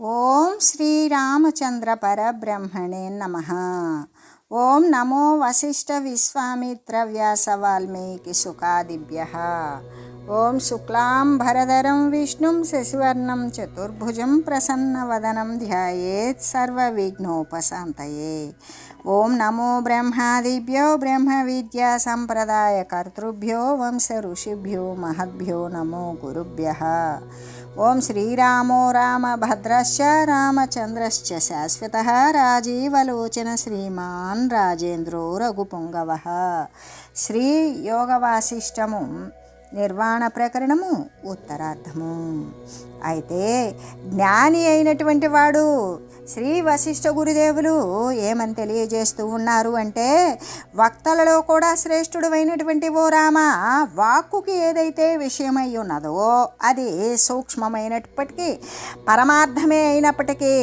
ఓం శ్రీరామచంద్ర పరబ్రహ్మణే నమః. ఓం నమో వశిష్ఠ విశ్వామిత్ర వ్యాస వాల్మీకి సుఖాదిభ్యః. ఓం శుక్లాం భరధరం విష్ణుం శశివర్ణం చతుర్భుజం ప్రసన్నవదనం ధ్యాయేత్ సర్వవిఘ్నోపశాంతయే. ఓం నమో బ్రహ్మాదిభ్యో బ్రహ్మ విద్యా సంప్రదాయ కర్తృభ్యో వంశ ఋషిభ్యో మహద్భ్యో నమో గురుభ్యః. ఓం శ్రీరామో రామభద్రశ్చ రామచంద్రశ్చ శాశ్వతః రాజీవలోచన శ్రీమాన్ రాజేంద్రో రఘుపుంగవః. శ్రీ యోగవాసిష్టము నిర్వాణ ప్రకరణము ఉత్తరార్థము. అయితే జ్ఞాని అయినటువంటి వాడు శ్రీ వశిష్ఠ గురుదేవులు ఏమని తెలియజేస్తూ ఉన్నారు అంటే, వక్తలలో కూడా శ్రేష్ఠుడు అయినటువంటి ఓ రామ, వాక్కుకి ఏదైతే విషయమై ఉన్నదో అది సూక్ష్మమైనప్పటికీ పరమార్థమే అయినప్పటికీ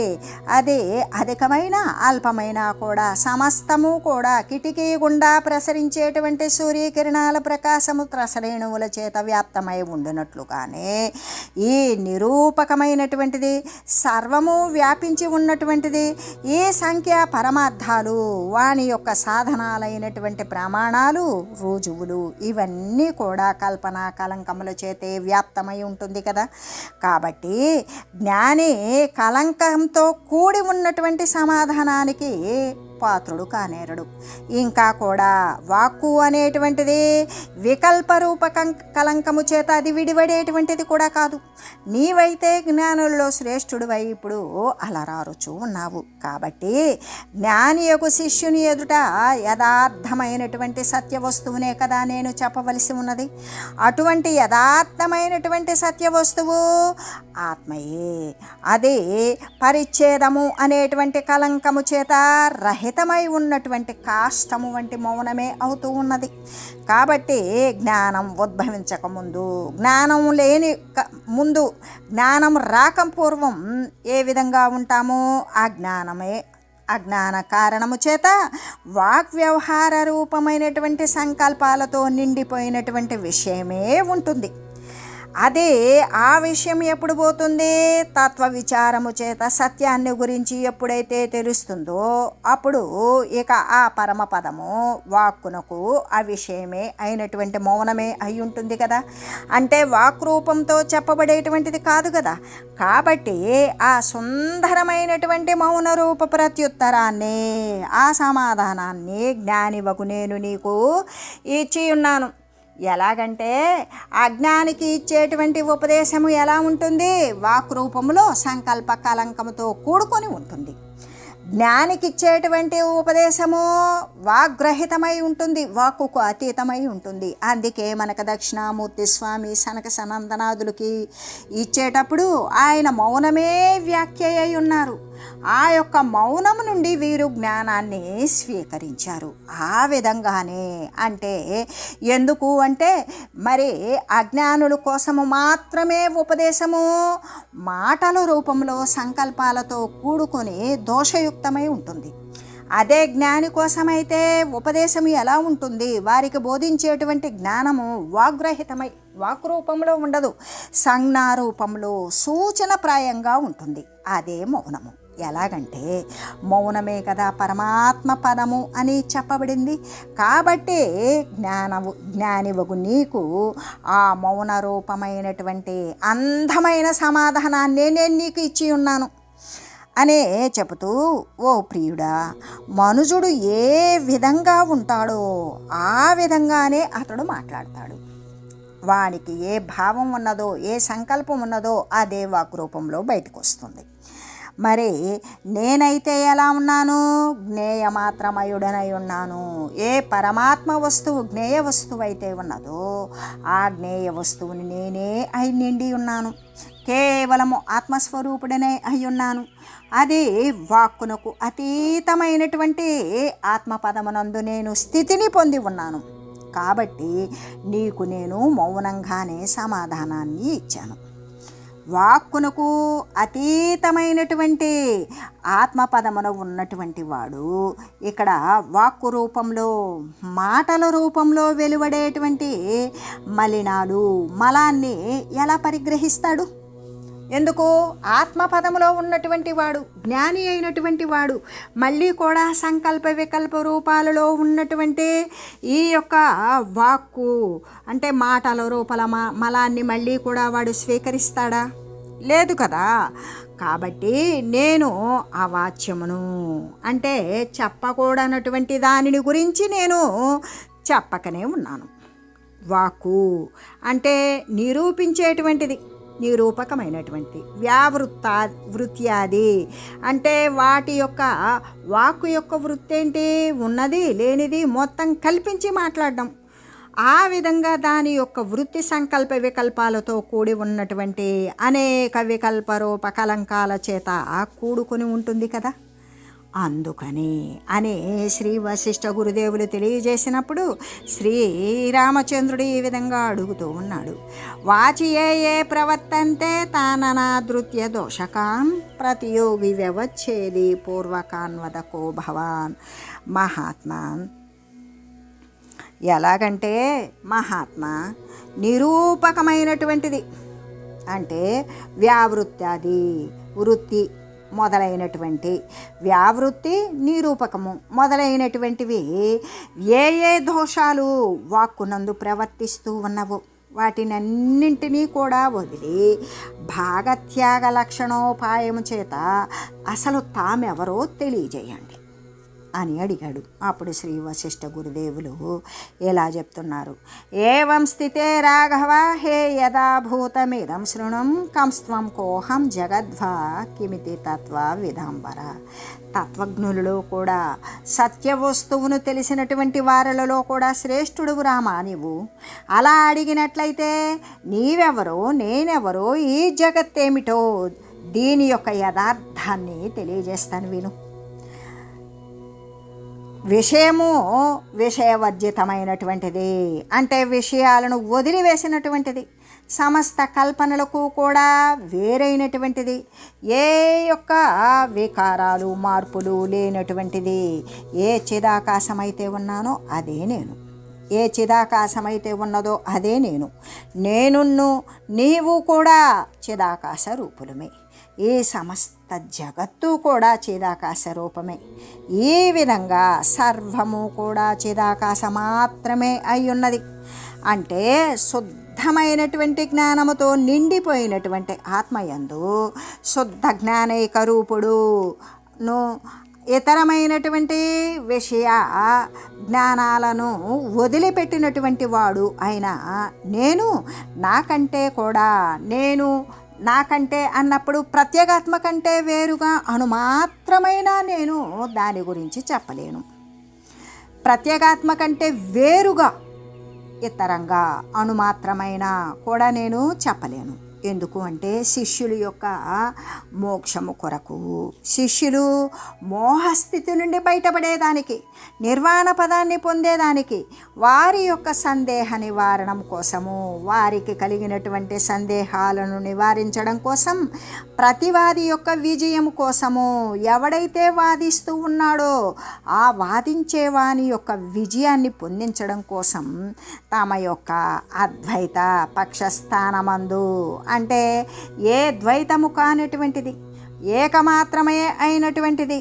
అది అధికమైన అల్పమైన కూడా సమస్తము కూడా కిటికీ గుండా ప్రసరించేటువంటి సూర్యకిరణాల ప్రకాశము త్రసరేణువుల చేత వ్యాప్తమై ఉండినట్లుగానే ఈ నిరూపకమైనటువంటిది సర్వము వ్యాపించి ఉన్నటువంటిది ఈ సంఖ్య పరమార్థాలు, వాని యొక్క సాధనాలైనటువంటి ప్రమాణాలు, రుజువులు ఇవన్నీ కూడా కల్పన కలంకముల చేతే వ్యాప్తమై ఉంటుంది కదా. కాబట్టి జ్ఞాని కలంకంతో కూడి ఉన్నటువంటి సమాధానానికి పాత్రుడు కానేరడు. ఇంకా కూడా వాక్కు అనేటువంటిది వికల్ప రూప కలంకము చేత అది విడివడేటువంటిది కూడా కాదు. నీవైతే జ్ఞానుల్లో శ్రేష్ఠుడివై ఇప్పుడు అలరారుచూ ఉన్నావు. కాబట్టి జ్ఞాని యొక్క శిష్యుని ఎదుట యథార్థమైనటువంటి సత్య వస్తువునే కదా నేను చెప్పవలసి ఉన్నది. అటువంటి యథార్థమైనటువంటి సత్య వస్తువు ఆత్మయే. అది పరిచ్ఛేదము అనేటువంటి కలంకము చేత రహితమై ఉన్నటువంటి కాష్టము వంటి మౌనమే అవుతూ ఉన్నది. కాబట్టి జ్ఞానం ఉద్భవించకముందు, జ్ఞానం లేని ముందు, జ్ఞానం రాకపూర్వం ఏ విధంగా ఉంటామో ఆ జ్ఞానమే అజ్ఞాన కారణము చేత వాగ్వ్యవహార రూపమైనటువంటి సంకల్పాలతో నిండిపోయినటువంటి విషయమే ఉంటుంది. అదే ఆ విషయం ఎప్పుడు పోతుంది? తత్వ విచారము చేత సత్యాన్ని గురించి ఎప్పుడైతే తెలుస్తుందో అప్పుడు ఇక ఆ పరమపదము వాక్కునకు ఆ విషయమే అయినటువంటి మౌనమే అయి ఉంటుంది కదా. అంటే వాక్ రూపంతో చెప్పబడేటువంటిది కాదు కదా. కాబట్టి ఆ సుందరమైనటువంటి మౌన రూప ప్రత్యుత్తరాన్ని, ఆ సమాధానాన్ని జ్ఞానివకు నేను నీకు ఇచ్చి ఉన్నాను. ఎలాగంటే అజ్ఞానికి ఇచ్చేటువంటి ఉపదేశము ఎలా ఉంటుంది? వాక్ రూపంలో సంకల్ప కలంకముతో కూడుకొని ఉంటుంది. జ్ఞానికి ఇచ్చేటువంటి ఉపదేశము వాగ్రహితమై ఉంటుంది, వాక్కుకు అతీతమై ఉంటుంది. అందుకే మనకు దక్షిణామూర్తి స్వామి సనక సనందనాదులకి ఇచ్చేటప్పుడు ఆయన మౌనమే వ్యాఖ్య అయి ఉన్నారు. ఆ యొక్క మౌనము నుండి వీరు జ్ఞానాన్ని స్వీకరించారు. ఆ విధంగానే అంటే ఎందుకు అంటే మరి అజ్ఞానుల కోసము మాత్రమే ఉపదేశము మాటల రూపంలో సంకల్పాలతో కూడుకొని దోషయుక్తమై ఉంటుంది. అదే జ్ఞాని కోసమైతే ఉపదేశం ఎలా ఉంటుంది? వారికి బోధించేటువంటి జ్ఞానము వాగ్రహితమై వాక్ రూపంలో ఉండదు, సంజ్ఞా రూపంలో సూచనప్రాయంగా ఉంటుంది. అదే మౌనము. ఎలాగంటే మౌనమే కదా పరమాత్మ పదము అని చెప్పబడింది. కాబట్టి జ్ఞానివగు నీకు ఆ మౌన రూపమైనటువంటి అందమైన సమాధానాన్ని నేను నీకు ఇచ్చి ఉన్నాను అనే చెబుతూ, ఓ ప్రియుడా, మనుజుడు ఏ విధంగా ఉంటాడో ఆ విధంగానే అతడు మాట్లాడతాడు. వానికి ఏ భావం ఉన్నదో, ఏ సంకల్పం ఉన్నదో అదే వాక్ రూపంలో బయటకు వస్తుంది. మరి నేనైతే ఎలా ఉన్నాను? జ్ఞేయమాత్రమయుడనై ఉన్నాను. ఏ పరమాత్మ వస్తువు జ్ఞేయ వస్తువు అయితే ఉన్నదో ఆ జ్ఞేయ వస్తువుని నేనే అయి నిండి ఉన్నాను. కేవలము ఆత్మస్వరూపుడనే అయి ఉన్నాను. అది వాక్కునకు అతీతమైనటువంటి ఆత్మపదమునందు నేను స్థితిని పొంది ఉన్నాను. కాబట్టి నీకు నేను మౌనంగానే సమాధానాన్ని ఇచ్చాను. వాక్కునకు అతీతమైనటువంటి ఆత్మపదమున ఉన్నటువంటి వాడు ఇక్కడ వాక్కు రూపంలో, మాటల రూపంలో వెలువడేటువంటి మలినాలు, మలాన్ని ఎలా పరిగ్రహిస్తాడు? ఎందుకు? ఆత్మపదములో ఉన్నటువంటి వాడు, జ్ఞాని అయినటువంటి వాడు, మళ్ళీ కూడా సంకల్ప వికల్ప రూపాలలో ఉన్నటువంటి ఈ యొక్క వాక్కు అంటే మాటల రూపల మలాన్ని మళ్ళీ కూడా వాడు స్వీకరిస్తాడా? లేదు కదా. కాబట్టి నేను అవాచ్యమును అంటే చెప్పకూడనటువంటి దానిని గురించి నేను చెప్పకనే ఉన్నాను. వాక్కు అంటే నిరూపించేటువంటిది, నిరూపకమైనటువంటి. వృత్యాది అంటే వాటి యొక్క వాక్కు యొక్క వృత్తి ఏంటి? ఉన్నది లేనిది మొత్తం కల్పించి మాట్లాడడం. ఆ విధంగా దాని యొక్క వృత్తి సంకల్ప వికల్పాలతో కూడి ఉన్నటువంటి అనేక వికల్ప రూప కలంకాల చేత కూడుకొని ఉంటుంది కదా. అందుకని అనే శ్రీ వశిష్ఠ గురుదేవులు తెలియజేసినప్పుడు శ్రీరామచంద్రుడు ఈ విధంగా అడుగుతూ ఉన్నాడు. వాచి ఏ ప్రవర్తంతే తాననాదృత్య దోషకాన్ ప్రతియోగి వ్యవచ్ఛేది పూర్వకాన్వదకో భవాన్. మహాత్మాన్ ఎలాగంటే మహాత్మా నిరూపకమైనటువంటిది అంటే వ్యావృత్యాది వృత్తి మొదలైనటువంటి వ్యావృత్తి నిరూపకము మొదలైనటువంటివి ఏ దోషాలు వాక్కునందు ప్రవర్తిస్తూ ఉన్నవో వాటినన్నింటినీ కూడా వదిలి భాగత్యాగ లక్షణోపాయము చేత అసలు తామెవరో తెలియజేయండి అని అడిగాడు. అప్పుడు శ్రీ వశిష్ఠ గురుదేవులు ఎలా చెప్తున్నారు. ఏవం స్థితే రాఘవ హే యథాభూతమిదం శృణుం కంస్త్వం కోహం జగద్వా కిమితి తత్వ విధాంబర. తత్వజ్ఞులలో కూడా సత్య వస్తువును తెలిసినటువంటి వారిలో కూడా శ్రేష్ఠుడు రామా నీవు. అలా అడిగినట్లయితే నీవెవరో నేనెవరో ఈ జగత్తేమిటో దీని యొక్క యథార్థాన్ని తెలియజేస్తాను విను. విషయము విషయవర్జితమైనటువంటిది అంటే విషయాలను వదిలివేసినటువంటిది, సమస్త కల్పనలకు కూడా వేరైనటువంటిది, ఏ యొక్క వికారాలు మార్పులు లేనటువంటిది. ఏ చిదాకాశమైతే ఉన్నానో అదే నేను, ఏ చిదాకాశమైతే ఉన్నదో అదే నేనున్ను నీవు కూడా చిదాకాశ రూపులమే. ఈ సమస్త జగత్తు కూడా చిదాకాశ రూపమే. ఈ విధంగా సర్వము కూడా చిదాకాశ మాత్రమే అయి ఉన్నది. అంటే శుద్ధమైనటువంటి జ్ఞానముతో నిండిపోయినటువంటి ఆత్మయందు శుద్ధ జ్ఞానైక రూపుడును ఇతరమైనటువంటి విషయ జ్ఞానాలను వదిలిపెట్టినటువంటి వాడు అయినా నేను నాకంటే కూడా నాకంటే అన్నప్పుడు ప్రత్యేగాత్మ కంటే వేరుగా అణుమాత్రమైన నేను దాని గురించి చెప్పలేను. ప్రత్యేగాత్మ కంటే వేరుగా ఇతరంగా అణుమాత్రమైన కూడా నేను చెప్పలేను. ఎందుకు అంటే శిష్యుల యొక్క మోక్షము కొరకు, శిష్యులు మోహస్థితి నుండి బయటపడేదానికి, నిర్వాణ పదాన్ని పొందేదానికి, వారి యొక్క సందేహ నివారణం కోసము, వారికి కలిగినటువంటి సందేహాలను నివారించడం కోసం, ప్రతివాది యొక్క విజయం కోసము, ఎవడైతే వాదిస్తూ ఉన్నాడో ఆ వాదించేవాని యొక్క విజయాన్ని పొందించడం కోసం తమ యొక్క అద్వైత పక్షస్థానమందు అంటే ఏ ద్వైతము కానటువంటిది, ఏకమాత్రమే అయినటువంటిది,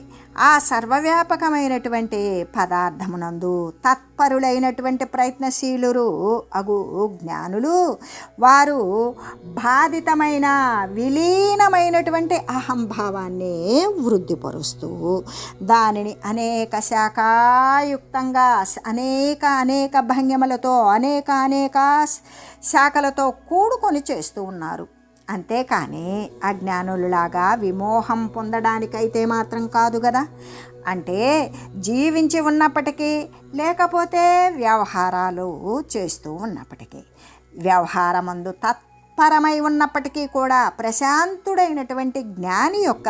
ఆ సర్వవ్యాపకమైనటువంటి పదార్థమునందు తత్పరులైనటువంటి ప్రయత్నశీలురు అగు జ్ఞానులు వారు బాధితమైన విలీనమైనటువంటి అహంభావాన్ని వృద్ధిపరుస్తూ దానిని అనేక శాఖాయుక్తంగా అనేక భంగిమలతో అనేక శాఖలతో కూడుకొని చేస్తూ ఉన్నారు. అంతేకాని అజ్ఞానులలాగా విమోహం పొందడానికైతే మాత్రం కాదు కదా. అంటే జీవించి ఉన్నప్పటికీ లేకపోతే వ్యవహారాలు చేస్తూ ఉన్నప్పటికీ, వ్యవహారమందు తత్పరమై ఉన్నప్పటికీ కూడా ప్రశాంతుడైనటువంటి జ్ఞాని యొక్క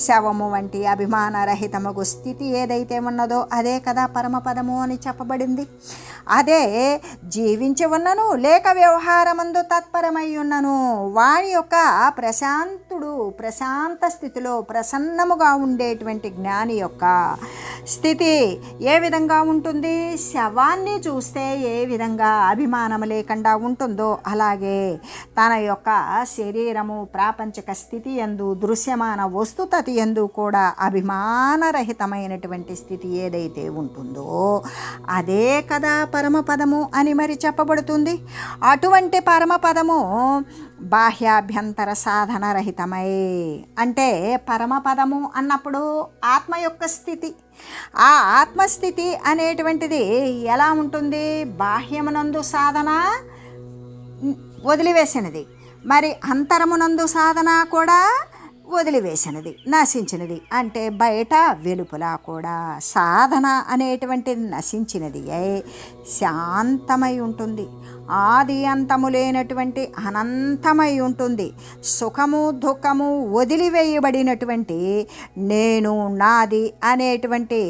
శవము వంటి అభిమానరహితమగు స్థితి ఏదైతే ఉన్నదో అదే కదా పరమపదము అని చెప్పబడింది. అదే జీవించి ఉన్నను లేక వ్యవహారమందు తత్పరమై ఉన్నను వాని యొక్క ప్రశాంత స్థితిలో ప్రసన్నముగా ఉండేటువంటి జ్ఞాని యొక్క స్థితి ఏ విధంగా ఉంటుంది? శవాన్ని చూస్తే ఏ విధంగా అభిమానం లేకుండా ఉంటుందో అలాగే తన యొక్క శరీరము ప్రాపంచిక స్థితి యందు దృశ్యమాన వస్తుతతి యందు కూడా అభిమానరహితమైనటువంటి స్థితి ఏదైతే ఉంటుందో అదే కదా పరమపదము అని మరి చెప్పబడుతుంది. అటువంటి పరమపదము బాహ్యాభ్యంతర సాధన రహితమై, అంటే పరమపదము అన్నప్పుడు ఆత్మ యొక్క స్థితి. ఆ ఆత్మస్థితి అనేటువంటిది ఎలా ఉంటుంది? బాహ్యమునందు సాధన వదిలివేసినది, మరి అంతరమునందు సాధన కూడా వదిలివేసినది, నశించినది. అంటే బయట వెలుపల కూడా సాధన అనేటువంటిది నశించినది శాంతమై ఉంటుంది, ఆది అంతము లేనటువంటి అనంతమై ఉంటుంది. సుఖము దుఃఖము వదిలివేయబడినటువంటి నేను నాది అనేటువంటి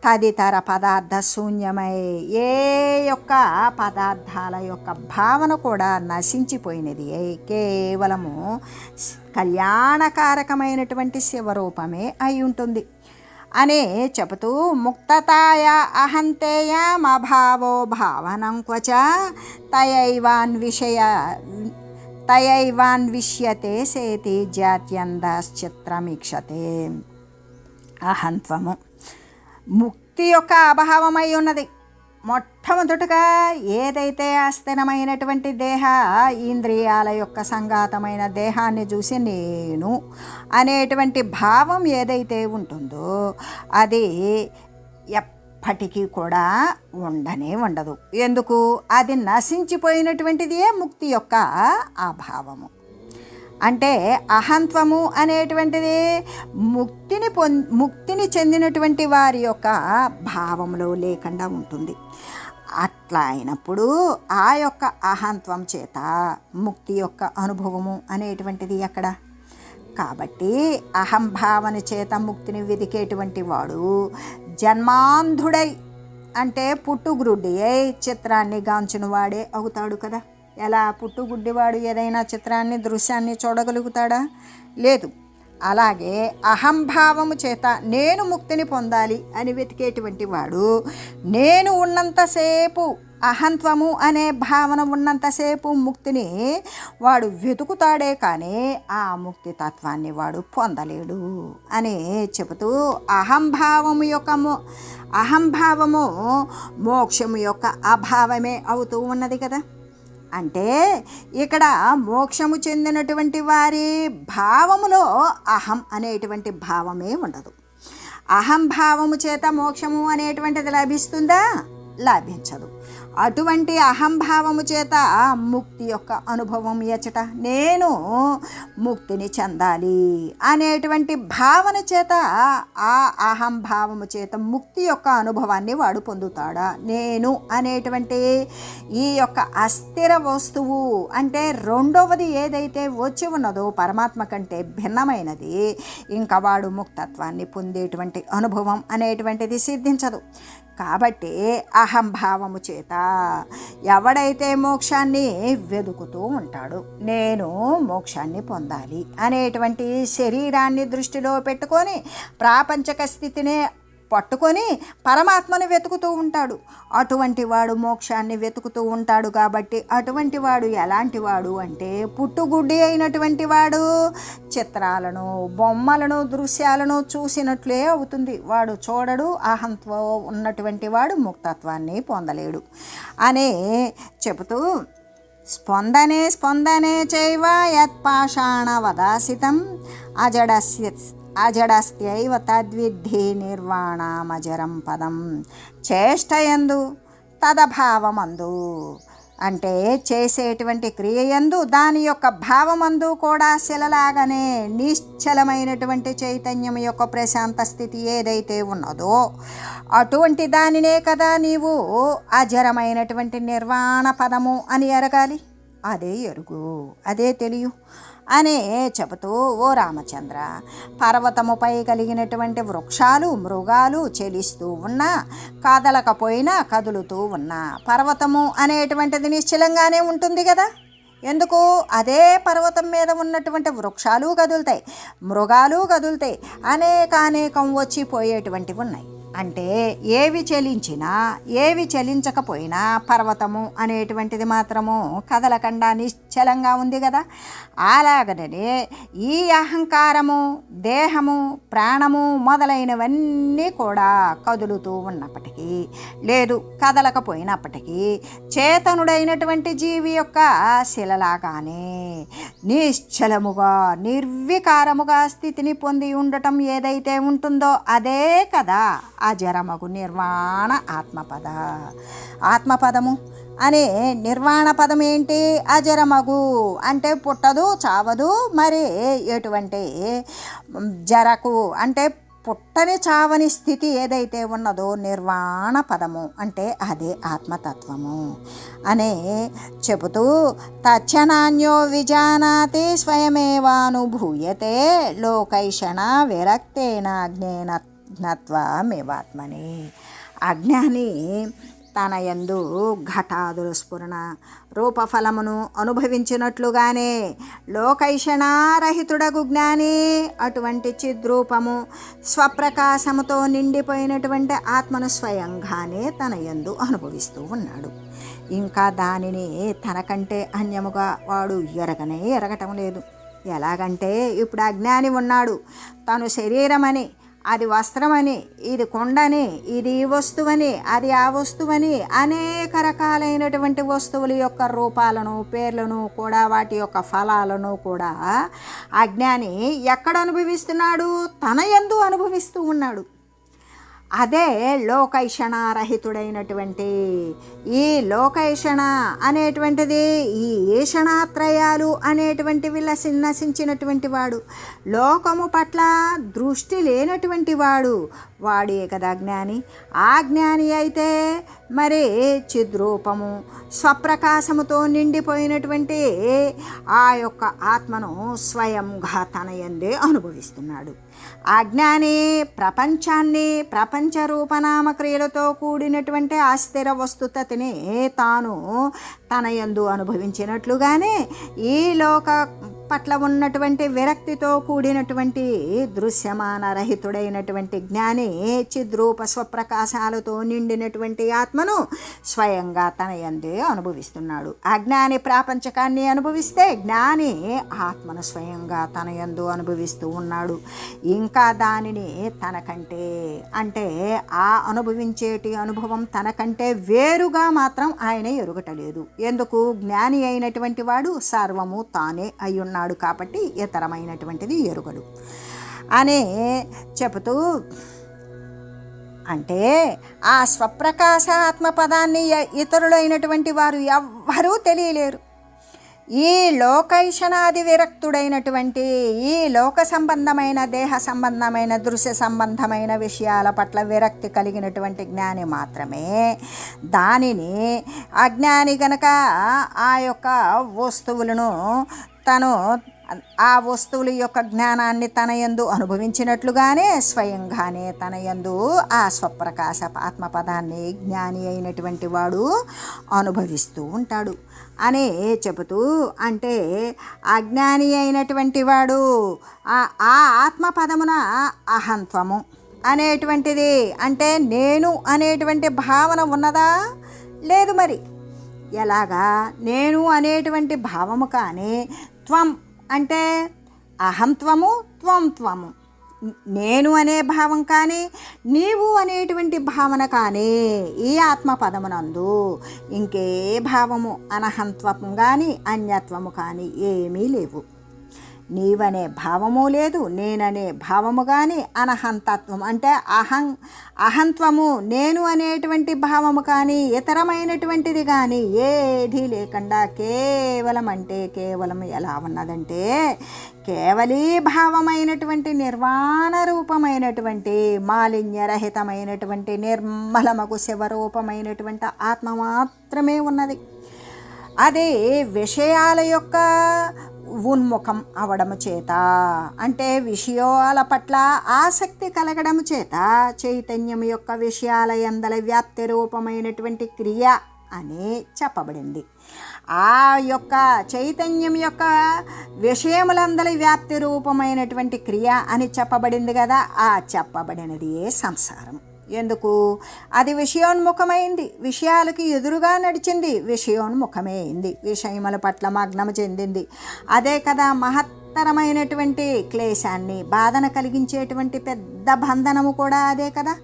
తదితర పదార్థ శూన్యమై ఏ యొక్క పదార్థాల యొక్క భావన కూడా నశించిపోయినది కేవలము కళ్యాణకారకమైనటువంటి శివరూపమే అయి ఉంటుంది అనే చెబుతూ ముక్తతాయ అహంతేయమభావో భావనం క్వచ తయైవాన్విష్యతే సేతి జాత్యందాశ్చిత్రమీక్షతే. అహంత్వము ముక్తి యొక్క అభావమై ఉన్నది. మొట్టమొదటగా ఏదైతే అస్థిరమైనటువంటి దేహ ఇంద్రియాల యొక్క సంఘాతమైన దేహాన్ని చూసి నేను అనేటువంటి భావం ఏదైతే ఉంటుందో అది ఎప్పటికీ కూడా ఉండనే ఉండదు. ఎందుకు? అది నశించిపోయినటువంటిదే ముక్తి యొక్క అభావము. అంటే అహంత్వము అనేటువంటిది ముక్తిని చెందినటువంటి వారి యొక్క భావంలో లేకుండా ఉంటుంది. అట్లా అయినప్పుడు ఆ యొక్క అహంత్వం చేత ముక్తి యొక్క అనుభవము అనేటువంటిది ఎక్కడ? కాబట్టి అహంభావన చేత ముక్తిని వెదికేటువంటి వాడు జన్మాంధుడై, అంటే పుట్టుగ్రుడ్డి చిత్రాన్ని గాంచిన వాడే అవుతాడు కదా. ఎలా పుట్టుగుడ్డివాడు ఏదైనా చిత్రాన్ని దృశ్యాన్ని చూడగలుగుతాడా? లేదు. అలాగే అహంభావము చేత నేను ముక్తిని పొందాలి అని వెతికేటువంటి వాడు నేను ఉన్నంతసేపు, అహంత్వము అనే భావన ఉన్నంతసేపు ముక్తిని వాడు వెతుకుతాడే కానీ ఆ ముక్తి తత్వాన్ని వాడు పొందలేడు అని చెబుతూ అహంభావము మోక్షము యొక్క అభావమే అవుతూ ఉన్నది కదా. అంటే ఇక్కడ మోక్షము చెందినటువంటి వారి భావములో అహం అనేటువంటి భావమే ఉండదు. అహంభావము చేత మోక్షము అనేటువంటిది లభిస్తుందా? లభించదు. అటువంటి అహంభావము చేత ముక్తి యొక్క అనుభవం ఎచ్చట నేను ముక్తిని చెందాలి అనేటువంటి భావన చేత ఆ అహంభావము చేత ముక్తి యొక్క అనుభవాన్ని వాడు పొందుతాడా? నేను అనేటువంటి ఈ యొక్క అస్థిర వస్తువు, అంటే రెండవది ఏదైతే వచ్చి ఉన్నదో పరమాత్మ కంటే భిన్నమైనది, ఇంకా వాడు ముక్తత్వాన్ని పొందేటువంటి అనుభవం అనేటువంటిది సిద్ధించదు. కాబట్టి అహంభావము చేత ఎవడైతే మోక్షాన్ని వెదుకుతూ ఉంటాడు, నేను మోక్షాన్ని పొందాలి అనేటువంటి శరీరాన్ని దృష్టిలో పెట్టుకొని ప్రాపంచక స్థితిని పట్టుకొని పరమాత్మను వెతుకుతూ ఉంటాడు. అటువంటి వాడు మోక్షాన్ని వెతుకుతూ ఉంటాడు. కాబట్టి అటువంటి వాడు ఎలాంటి వాడు అంటే పుట్టుగుడ్డి అయినటువంటి వాడు చిత్రాలను, బొమ్మలను, దృశ్యాలను చూసినట్లే అవుతుంది. వాడు చూడడు. అహంతో ఉన్నటువంటి వాడు ముక్తత్వాన్ని పొందలేడు అని చెబుతూ స్పందనే చైవ యత్పాషాణవదాసితం అజడస్యైవ తద్విద్ధి నిర్వాణమజరం పదం. చేష్టయందు తదభావమందు, అంటే చేసేటువంటి క్రియయందు దాని యొక్క భావమందు కూడా శిలలాగానే నిశ్చలమైనటువంటి చైతన్యం యొక్క ప్రశాంత స్థితి ఏదైతే ఉన్నదో అటువంటి దానినే కదా నీవు అజరమైనటువంటి నిర్వాణ పదము అని ఎరగాలి. అదే ఎరుగు, అదే తెలియు అనే చెబుతూ, ఓ రామచంద్ర, పర్వతముపై కలిగినటువంటి వృక్షాలు మృగాలు చెలిస్తూ ఉన్నా, కదలకపోయినా కదులుతూ ఉన్నా పర్వతము అనేటువంటిది నిశ్చలంగానే ఉంటుంది కదా. ఎందుకు? అదే పర్వతం మీద ఉన్నటువంటి వృక్షాలు కదులుతాయి, మృగాలు కదులుతాయి, అనేకం వచ్చిపోయేటువంటివి ఉన్నాయి. అంటే ఏవి చలించినా ఏవి చలించకపోయినా పర్వతము అనేటువంటిది మాత్రము కదలకుండా నిశ్చలంగా ఉంది కదా. అలాగనే ఈ అహంకారము, దేహము, ప్రాణము మొదలైనవన్నీ కూడా కదులుతూ ఉన్నప్పటికీ, లేదు కదలకపోయినప్పటికీ, చేతనుడైనటువంటి జీవి యొక్క శిలలాగానే నిశ్చలముగా నిర్వికారముగా స్థితిని పొంది ఉండటం ఏదైతే ఉంటుందో అదే కదా అజరమగు నిర్వాణ ఆత్మపదము అనే నిర్వాణ పదం ఏంటి? అజరమగు అంటే పుట్టదు, చావదు, మరి ఎటువంటి జరకు అంటే పుట్టని చావని స్థితి ఏదైతే ఉన్నదో నిర్వాణ పదము అంటే అదే ఆత్మతత్వము అనే చెబుతూ, తచ్చనాన్యో విజానాతి స్వయమేవానుభూయతే లోకైషణ విరక్తేన జ్ఞేనత్వమేవాత్మని. అజ్ఞాని తన యందు ఘటాదుల స్ఫురణ రూపఫలమును అనుభవించినట్లుగానే లోకైషణారహితుడగు జ్ఞాని అటువంటి చిద్రూపము స్వప్రకాశముతో నిండిపోయినటువంటి ఆత్మను స్వయంగానే తన యందు అనుభవిస్తూ ఉన్నాడు. ఇంకా దానిని తనకంటే అన్యముగా వాడు ఎరగటం లేదు. ఎలాగంటే ఇప్పుడు అజ్ఞాని ఉన్నాడు, తను శరీరమని, అది వస్త్రమని, ఇది కొండని, ఇది ఈ వస్తువని, అది ఆ వస్తువని, అనేక రకాలైనటువంటి వస్తువుల యొక్క రూపాలను, పేర్లను కూడా, వాటి యొక్క ఫలాలను కూడా అజ్ఞాని ఎక్కడ అనుభవిస్తున్నాడు? తన యందు అనుభవిస్తూ ఉన్నాడు. అదే లోకైషణారహితుడైనటువంటి ఈ లోకైషణ అనేటువంటిది, ఈ ఈషణాత్రయాలు అనేటువంటివి నశించినటువంటి వాడు, లోకము పట్ల దృష్టి లేనటువంటి వాడే కదా జ్ఞాని. ఆ జ్ఞాని అయితే మరి చిద్రూపము స్వప్రకాశముతో నిండిపోయినటువంటి ఆ యొక్క ఆత్మను స్వయంగా తన యందే అనుభవిస్తున్నాడు. అజ్ఞాని ప్రపంచాన్ని, ప్రపంచ రూపనామక్రియలతో కూడినటువంటి అస్థిర వస్తుతని తాను తన యందు అనుభవించినట్లుగానే ఈ లోక పట్ల ఉన్నటువంటి విరక్తితో కూడినటువంటి దృశ్యమాన రహితుడైనటువంటి జ్ఞాని చిద్రూప స్వప్రకాశాలతో నిండినటువంటి ఆత్మను స్వయంగా తన యందే అనుభవిస్తున్నాడు. అజ్ఞాని ప్రాపంచకాన్ని అనుభవిస్తే జ్ఞాని ఆత్మను స్వయంగా తన యందు అనుభవిస్తూ ఉన్నాడు. ఇంకా దానిని తనకంటే అంటే ఆ అనుభవించేటి అనుభవం తనకంటే వేరుగా మాత్రం ఆయన ఎరుగటలేదు. ఎందుకు? జ్ఞాని అయినటువంటి వాడు సర్వము తానే అయ్యున్నాడు కాబట్టి ఇతరమైనటువంటిది ఎరుగడు అనే చెబుతూ, అంటే ఆ స్వప్రకాశ ఆత్మపదాన్ని ఇతరులైనటువంటి వారు ఎవ్వరూ తెలియలేరు. ఈ లోకైషణాది విరక్తుడైనటువంటి ఈ లోక సంబంధమైన, దేహ సంబంధమైన, దృశ్య సంబంధమైన విషయాల పట్ల విరక్తి కలిగినటువంటి జ్ఞాని మాత్రమే దానిని, అజ్ఞాని గనక ఆ యొక్క వస్తువులను తను ఆ వస్తువుల యొక్క జ్ఞానాన్ని తన యందు అనుభవించినట్లుగానే స్వయంగానే తన యందు ఆ స్వప్రకాశ ఆత్మపదాన్ని జ్ఞాని అయినటువంటి వాడు అనుభవిస్తూ ఉంటాడు అని చెబుతూ, అంటే అజ్ఞాని అయినటువంటి వాడు ఆ ఆత్మపదమున అహంత్వము అనేటువంటిది, అంటే నేను అనేటువంటి భావన ఉన్నదా? లేదు. మరి ఎలాగా? నేను అనేటువంటి భావము కానీ, త్వం అంటే అహంత్వము, త్వము నేను అనే భావం కానీ, నీవు అనేటువంటి భావన కానీ ఈ ఆత్మపదమునందు ఇంకే భావము, అనహంత్వము కానీ అన్యత్వము కానీ ఏమీ లేవు. నీవనే భావము లేదు, నేననే భావము కానీ, అనహంతత్వం అంటే అహంత్వము, నేను అనేటువంటి భావము కానీ, ఇతరమైనటువంటిది కానీ ఏది లేకుండా కేవలం అంటే కేవలం ఎలా ఉన్నదంటే కేవలీ భావమైనటువంటి నిర్వాణ రూపమైనటువంటి మాలిన్యరహితమైనటువంటి నిర్మలమగు శివరూపమైనటువంటి ఆత్మ మాత్రమే ఉన్నది. అది విషయాల యొక్క ఉన్ముఖం అవడము చేత, అంటే విషయాల పట్ల ఆసక్తి కలగడము చేత చైతన్యం యొక్క విషయాల యందల వ్యాప్తి రూపమైనటువంటి క్రియ అని చెప్పబడింది. ఆ యొక్క చైతన్యం యొక్క విషయములందలి వ్యాప్తి రూపమైనటువంటి క్రియ అని చెప్పబడింది కదా. ఆ చెప్పబడినది సంసారం. ఎందుకు? అది విషయోన్ముఖమైంది, విషయాలకి ఎదురుగా నడిచింది, విషయోన్ముఖమే అయింది, విషయముల పట్ల మగ్నము చెందింది. అదే కదా మహత్తరమైనటువంటి క్లేశాన్ని, బాధన కలిగించేటువంటి పెద్ద బంధనము కూడా అదే కదా.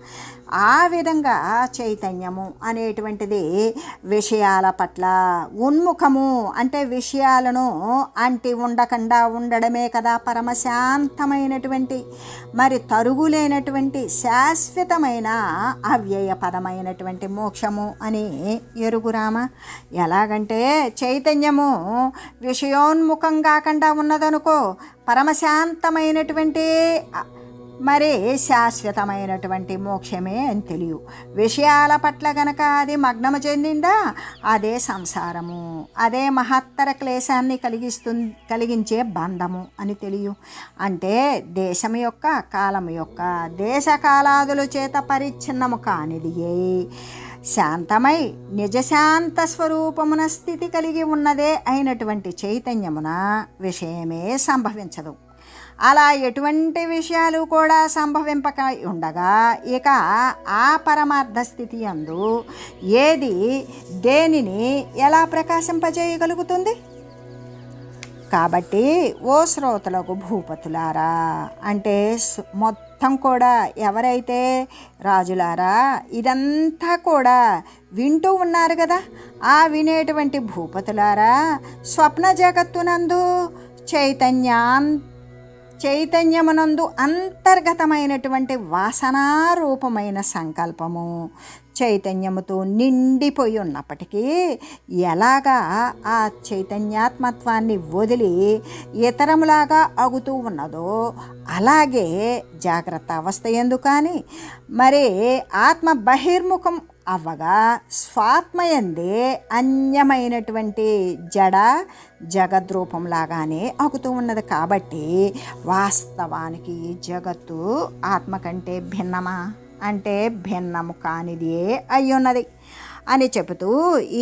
ఆ విధంగా చైతన్యము అనేటువంటిది విషయాల పట్ల ఉన్ముఖము, అంటే విషయాలను అంటి ఉండకుండా ఉండడమే కదా పరమశాంతమైనటువంటి, మరి తరుగులేనటువంటి శాశ్వతమైన అవ్యయపదమైనటువంటి మోక్షము అని ఎరుగురామా. ఎలాగంటే చైతన్యము విషయోన్ముఖం కాకుండా ఉన్నదనుకో, పరమశాంతమైనటువంటి మరి శాశ్వతమైనటువంటి మోక్షమే అని తెలియు. విషయాల పట్ల గనక అది మగ్నము చెందిందా, అదే సంసారము, అదే మహత్తర క్లేశాన్ని కలిగించే బంధము అని తెలియు. అంటే దేశం యొక్క, కాలము యొక్క, దేశకాలాదుల చేత పరిచ్ఛిన్నము కానిది శాంతమై నిజశాంత స్వరూపమున స్థితి కలిగి ఉన్నదే అయినటువంటి చైతన్యమున విషయమే సంభవించదు. అలా ఎటువంటి విషయాలు కూడా సంభవింపక ఉండగా ఇక ఆ పరమార్థ స్థితి యందు ఏది దేనిని ఎలా ప్రకాశింపజేయగలుగుతుంది? కాబట్టి ఓ శ్రోతలకు భూపతులారా, అంటే మొత్తం కూడా ఎవరైతే రాజులారా ఇదంతా కూడా వింటూ ఉన్నారు కదా, ఆ వినేటువంటి భూపతులారా, స్వప్న జగత్తునందు చైతన్యమునందు అంతర్గతమైనటువంటి వాసనారూపమైన సంకల్పము చైతన్యముతో నిండిపోయి ఉన్నప్పటికీ ఎలాగా ఆ చైతన్యాత్మత్వాన్ని వదిలి ఇతరములాగా అగుతూ ఉన్నదో, అలాగే జాగ్రత్త అవస్థ యందు కానీ మరి ఆత్మ బహిర్ముఖం అవ్వగా స్వాత్మయందే అన్యమైనటువంటి జడ జగద్రూపంలాగానే అగుతూ ఉన్నది. కాబట్టి వాస్తవానికి జగత్తు ఆత్మ కంటే భిన్నమా అంటే భిన్నము కానిదే అయ్యున్నది అని చెబుతూ,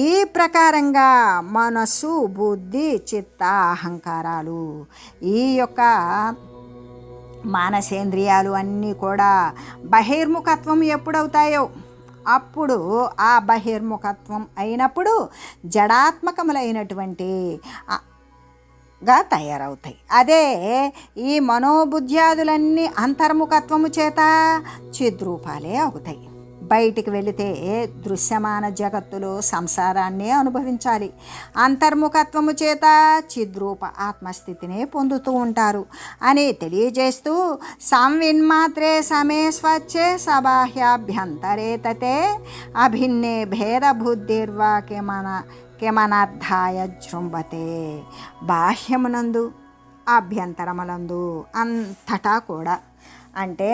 ఈ ప్రకారంగా మనస్సు, బుద్ధి, చిత్త, అహంకారాలు, ఈ యొక్క మానసేంద్రియాలు అన్నీ కూడా బహిర్ముఖత్వం ఎప్పుడవుతాయో అప్పుడు ఆ బహిర్ముఖత్వం అయినప్పుడు జడాత్మకములైనటువంటి గా తయారవుతాయి. అదే ఈ మనోబుద్ధ్యాదులన్నీ అంతర్ముఖత్వము చేత చిద్రూపాలే అవుతాయి. బయటికి వెళితే దృశ్యమాన జగత్తులో సంసారాన్నే అనుభవించాలి. అంతర్ముఖత్వము చేత చిద్రూప ఆత్మస్థితినే పొందుతూ ఉంటారు అని తెలియజేస్తూ, సంవిన్మాత్రే సమే స్వచ్ఛే సబాహ్యాభ్యంతరే తతే అభిన్నే భేదబుద్ధిర్వా కెమనార్థాయ జృంభతే. బాహ్యమునందు అభ్యంతరములందు అంతటా కూడా, అంటే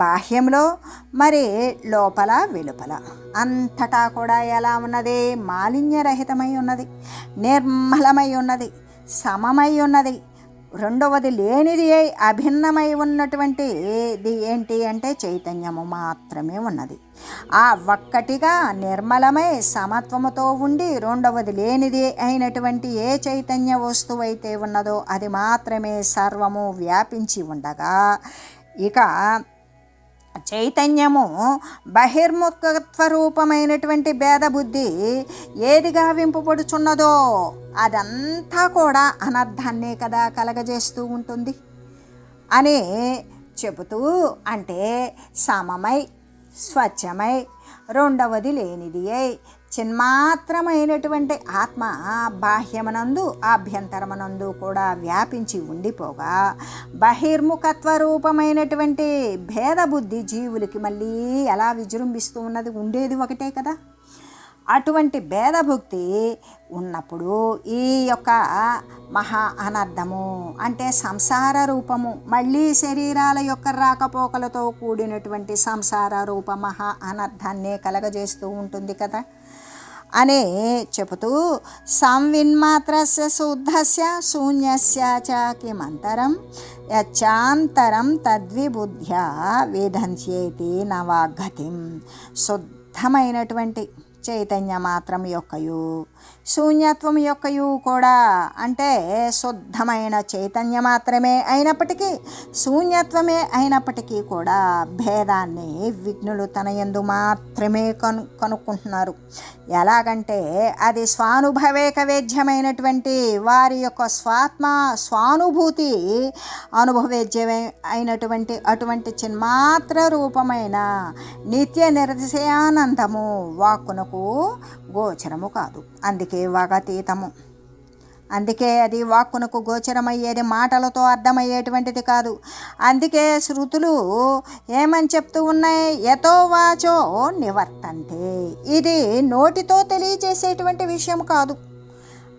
బాహ్యంలో మరి లోపల వెలుపల అంతటా కూడా ఎలా ఉన్నది? మాలిన్యరహితమై ఉన్నది, నిర్మలమై ఉన్నది, సమమై ఉన్నది. రెండవది లేనిది అభిన్నమై ఉన్నటువంటిది ఏంటి అంటే చైతన్యము మాత్రమే ఉన్నది. ఆ ఒక్కటిగా నిర్మలమై సమత్వముతో ఉండి రెండవది లేనిది అయినటువంటి ఏ చైతన్య వస్తువు అయితే ఉన్నదో అది మాత్రమే సర్వము వ్యాపించి ఉండగా, ఇక చైతన్యము బహిర్ముఖత్వ రూపమైనటువంటి భేదబుద్ధి ఏది గావింపబడుచున్నదో అదంతా కూడా అనర్థాన్నే కదా కలగజేస్తూ ఉంటుంది అని చెబుతూ, అంటే సమమై, స్వచ్ఛమై, రెండవది లేనిది అయి చిన్మాత్రమైనటువంటి ఆత్మ బాహ్యమనందు ఆభ్యంతరమనందు కూడా వ్యాపించి ఉండిపోగా బహిర్ముఖత్వ రూపమైనటువంటి భేదబుద్ధి జీవులకి మళ్ళీ ఎలా విజృంభిస్తూ ఉన్నది? ఉండేది ఒకటే కదా. అటువంటి భేదభుక్తి ఉన్నప్పుడు ఈ యొక్క మహా అనర్థము అంటే సంసార రూపము, మళ్ళీ శరీరాల యొక్క రాకపోకలతో కూడినటువంటి సంసార రూప మహా అనర్థాన్నే కలగజేస్తూ ఉంటుంది కదా. అనే చెబుతూ సంవిన్మాత్రస్య శుద్ధస్య శూన్యస్య చ కిమంతరం యచ్చాంతరం తద్విబుద్ధ్యా వేదంత్యేతి నవాగతిం. శుద్ధమైనటువంటి చైతన్య మాత్రం యొక్కయు శూన్యత్వం యొక్కయు కూడా, అంటే శుద్ధమైన చైతన్య మాత్రమే అయినప్పటికీ శూన్యత్వమే అయినప్పటికీ కూడా భేదాన్ని విఘ్నులు తన యందు మాత్రమే కనుక్కుంటున్నారు. ఎలాగంటే అది స్వానుభవేక వేద్యమైనటువంటి వారి యొక్క స్వానుభూతి అనుభవేద్యమే అయినటువంటి అటువంటి చిన్మాత్ర రూపమైన నిత్య నిరతిశయానందము వాక్కునకు గోచరము కాదు. అందుకే వాగతీతము. అందుకే అది వాక్కునకు గోచరమయ్యేది, మాటలతో అర్థమయ్యేటువంటిది కాదు. అందుకే శృతులు ఏమని చెప్తూ ఉన్నాయి? యతో వాచో నివర్తంతే. ఇది నోటితో తెలియజేసేటువంటి విషయం కాదు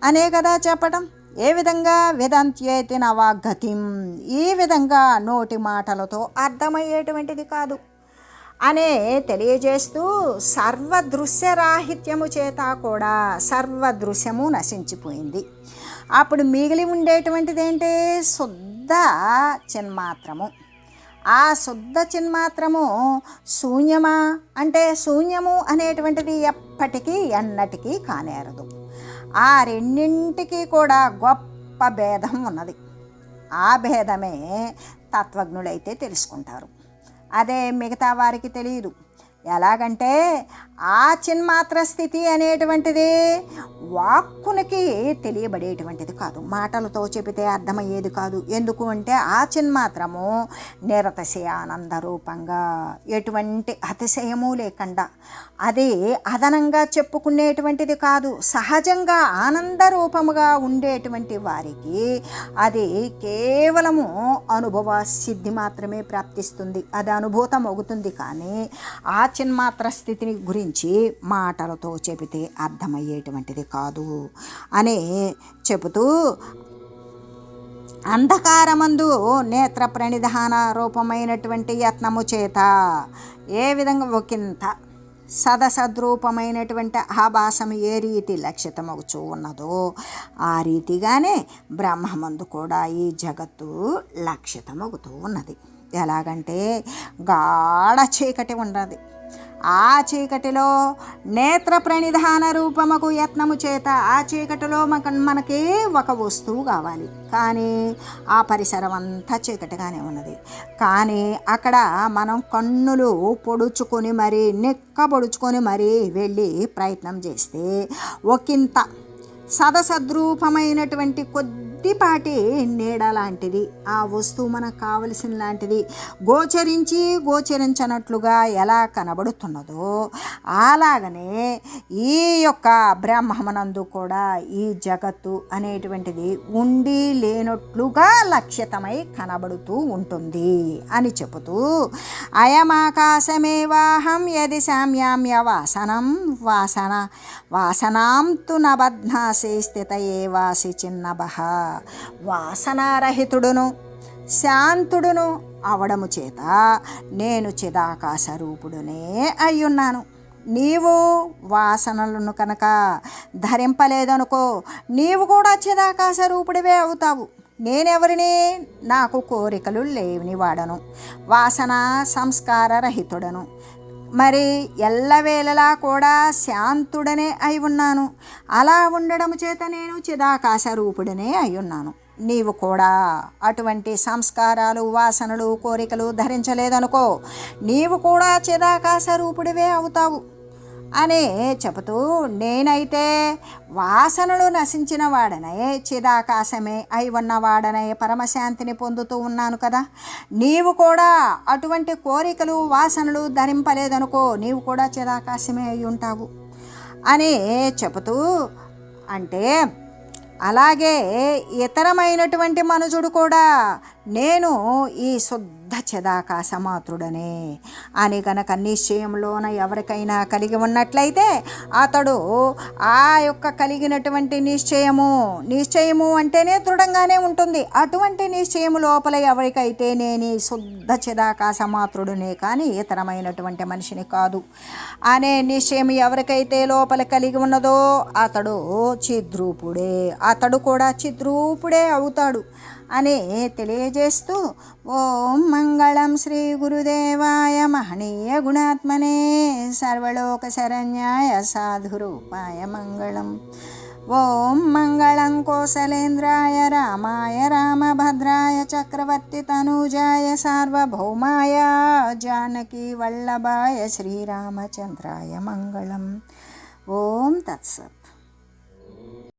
అనే కదా చెప్పడం. ఏ విధంగా? వేదాంత్యేతి నవాగతిం. ఈ విధంగా నోటి మాటలతో అర్థమయ్యేటువంటిది కాదు అనే తెలియజేస్తూ సర్వదృశ్యరాహిత్యము చేత కూడా సర్వదృశ్యము నశించిపోయింది. అప్పుడు మిగిలి ఉండేటువంటిది ఏంటి? శుద్ధ చిన్మాత్రము. ఆ శుద్ధ చిన్మాత్రము శూన్యమా అంటే శూన్యము అనేటువంటిది ఎప్పటికీ ఎన్నటికీ కానేరదు. ఆ రెండింటికి కూడా గొప్ప భేదం ఉన్నది. ఆ భేదమే తత్వజ్ఞులైతే తెలుసుకుంటారు. అదే మిగతా వారికి తెలియదు. ఎలాగంటే ఆ చిన్మాత్ర స్థితి అనేటువంటిది వాక్కునికి తెలియబడేటువంటిది కాదు, మాటలతో చెబితే అర్థమయ్యేది కాదు. ఎందుకు అంటే ఆ చిన్మాత్రము నిరతిశయానంద రూపంగా ఎటువంటి అతిశయము లేకుండా అది అదనంగా చెప్పుకునేటువంటిది కాదు. సహజంగా ఆనంద రూపముగా ఉండేటువంటి వారికి అది కేవలము అనుభవ సిద్ధి మాత్రమే ప్రాప్తిస్తుంది, అది అనుభూతం అవుతుంది. కానీ ఆ చిన్మాత్ర స్థితిని గురించి మాటలతో చెబితే అర్థమయ్యేటువంటిది కాదు అని చెబుతూ అంధకారమందు నేత్ర ప్రణిధాన రూపమైనటువంటి యత్నము చేత ఏ విధంగా ఒకంత సదసద్రూపమైనటువంటి ఆభాసం ఏ రీతి లక్షితమవుచూ ఉన్నదో ఆ రీతిగానే బ్రహ్మమందు కూడా ఈ జగత్తు లక్షితమవుతూ ఉన్నది. ఎలాగంటే గాఢ చీకటి ఉన్నది. ఆ చీకటిలో నేత్ర ప్రణిధాన రూపముకు యత్నము చేత ఆ చీకటిలో మనకి ఒక వస్తువు కావాలి, కానీ ఆ పరిసరం అంతా చీకటిగానే ఉన్నది. కానీ అక్కడ మనం కన్నులు పొడుచుకొని మరీ నిక్కబొడుచుకొని మరీ వెళ్ళి ప్రయత్నం చేస్తే ఒకంత సదసద్రూపమైనటువంటి కొద్దిపాటి నీడ లాంటిది ఆ వస్తువు మనకు కావలసిన లాంటిది గోచరించనట్లుగా ఎలా కనబడుతున్నదో అలాగనే ఈ యొక్క బ్రహ్మనందు కూడా ఈ జగత్తు అనేటువంటిది ఉండి లేనట్లుగా లక్షితమై కనబడుతూ ఉంటుంది అని చెబుతూ అయమాకాశమేవాహం యది సామ్యామ్య వాసనాం తు నబధ్నాసి స్థిత ఏవాసి చిన్నబహ. వాసనారహితుడును శాంతుడును అవడము చేత నేను చిదాకాశ రూపుడునే అయ్యున్నాను. నీవు వాసనలను కనుక ధరింపలేదనుకో నీవు కూడా చిదాకాశ రూపుడివే అవుతావు. నేనెవరిని? నాకు కోరికలు లేని వాడను, వాసన సంస్కార రహితుడను, మరి ఎల్లవేళలా కూడా శాంతుడనే అయి ఉన్నాను. అలా ఉండడం చేత నేను చిదాకాశ రూపుడనే అయి ఉన్నాను. నీవు కూడా అటువంటి సంస్కారాలు వాసనలు కోరికలు ధరించలేదనుకో నీవు కూడా చిదాకాశ రూపుడివే అవుతావు అని చెబుతూ నేనైతే వాసనలు నశించిన వాడనే చిదాకాశమే అయి ఉన్నవాడనే పరమశాంతిని పొందుతూ ఉన్నాను కదా. నీవు కూడా అటువంటి కోరికలు వాసనలు ధరింపలేదనుకో నీవు కూడా చిదాకాశమే అయి ఉంటావు అని చెబుతూ, అంటే అలాగే ఇతరమైనటువంటి మనుషుడు కూడా నేను ఈ శుద్ధ శుద్ధ చిదాకాశమాత్రుడనే అని కనుక నిశ్చయంలోన ఎవరికైనా కలిగి ఉన్నట్లయితే అతడు ఆ యొక్క కలిగినటువంటి నిశ్చయము అంటేనే దృఢంగానే ఉంటుంది. అటువంటి నిశ్చయము లోపల ఎవరికైతే నేను శుద్ధ చిదాకాశమాత్రుడునే కానీ ఇతరమైనటువంటి మనిషిని కాదు అనే నిశ్చయం ఎవరికైతే లోపల కలిగి ఉన్నదో అతడు చిద్రూపుడే, అతడు కూడా చిద్రూపుడే అవుతాడు అని తెలియజేస్తూ ఓం మంగళం శ్రీ గురుదేవాయ మహనీయ గుణాత్మనే సర్వలోక శరణ్యాయ సాధురూపాయ మంగళం. ఓం మంగళం కోసలేంద్రాయ రామాయ రామభద్రాయ చక్రవర్తి తనూజాయ సార్వభౌమాయ జానకి వల్లభాయ శ్రీరామచంద్రాయ మంగళం. ఓం తత్సత్.